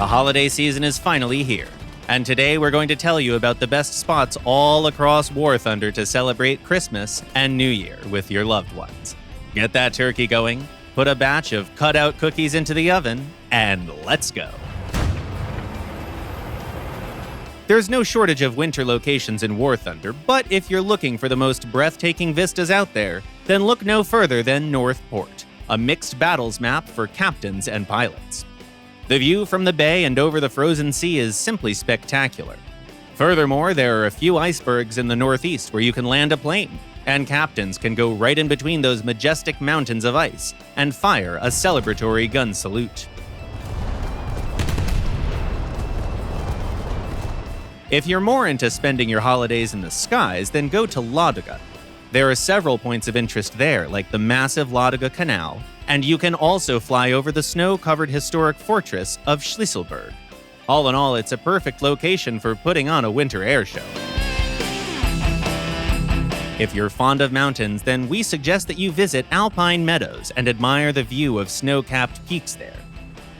The holiday season is finally here, and today we're going to tell you about the best spots all across War Thunder to celebrate Christmas and New Year with your loved ones. Get that turkey going, put a batch of cut-out cookies into the oven, and let's go! There's no shortage of winter locations in War Thunder, but if you're looking for the most breathtaking vistas out there, then look no further than North Port, a mixed battles map for captains and pilots. The view from the bay and over the frozen sea is simply spectacular. Furthermore, there are a few icebergs in the northeast where you can land a plane, and captains can go right in between those majestic mountains of ice and fire a celebratory gun salute. If you're more into spending your holidays in the skies, then go to Ladoga. There are several points of interest there, like the massive Ladoga Canal, and you can also fly over the snow-covered historic fortress of Schlüsselburg. All in all, it's a perfect location for putting on a winter air show. If you're fond of mountains, then we suggest that you visit Alpine Meadows and admire the view of snow-capped peaks there.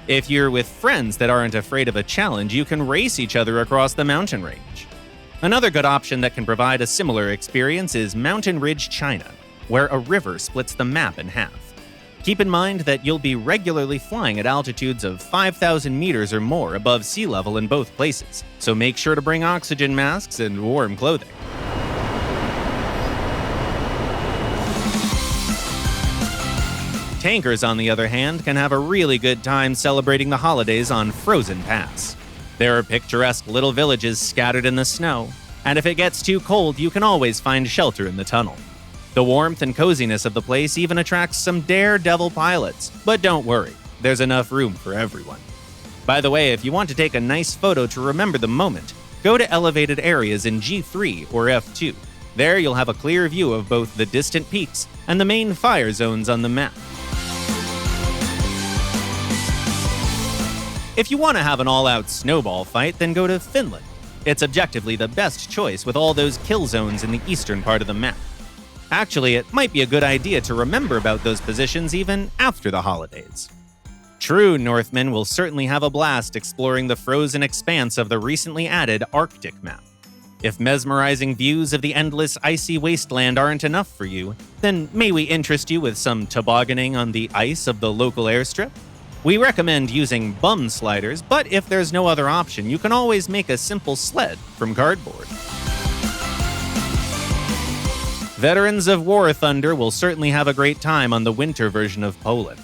If you're with friends that aren't afraid of a challenge, you can race each other across the mountain range. Another good option that can provide a similar experience is Mountain Ridge, China, where a river splits the map in half. Keep in mind that you'll be regularly flying at altitudes of 5,000 meters or more above sea level in both places, so make sure to bring oxygen masks and warm clothing. Tankers, on the other hand, can have a really good time celebrating the holidays on Frozen Pass. There are picturesque little villages scattered in the snow, and if it gets too cold, you can always find shelter in the tunnel. The warmth and coziness of the place even attracts some daredevil pilots, but don't worry, there's enough room for everyone. By the way, if you want to take a nice photo to remember the moment, go to elevated areas in G3 or F2. There you'll have a clear view of both the distant peaks and the main fire zones on the map. If you want to have an all-out snowball fight, then go to Finland. It's objectively the best choice with all those kill zones in the eastern part of the map. Actually, it might be a good idea to remember about those positions even after the holidays. True Northmen will certainly have a blast exploring the frozen expanse of the recently added Arctic map. If mesmerizing views of the endless icy wasteland aren't enough for you, then may we interest you with some tobogganing on the ice of the local airstrip? We recommend using bum sliders, but if there's no other option, you can always make a simple sled from cardboard. Veterans of War Thunder will certainly have a great time on the winter version of Poland.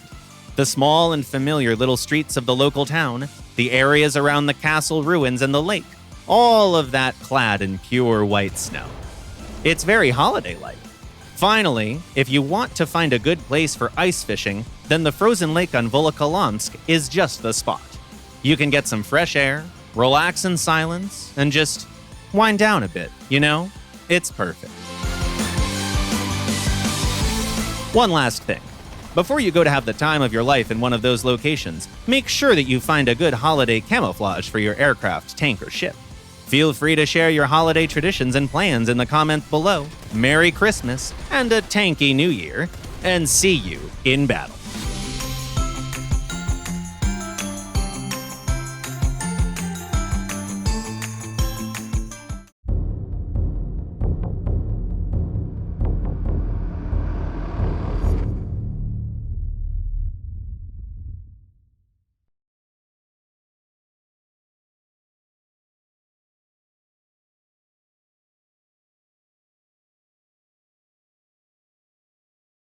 The small and familiar little streets of the local town, the areas around the castle ruins and the lake, all of that clad in pure white snow. It's very holiday-like. Finally, if you want to find a good place for ice fishing, then the frozen lake on Volokholamsk is just the spot. You can get some fresh air, relax in silence, and just wind down a bit, you know? It's perfect. One last thing. Before you go to have the time of your life in one of those locations, make sure that you find a good holiday camouflage for your aircraft, tank, or ship. Feel free to share your holiday traditions and plans in the comments below. Merry Christmas and a tanky New Year, and see you in battle.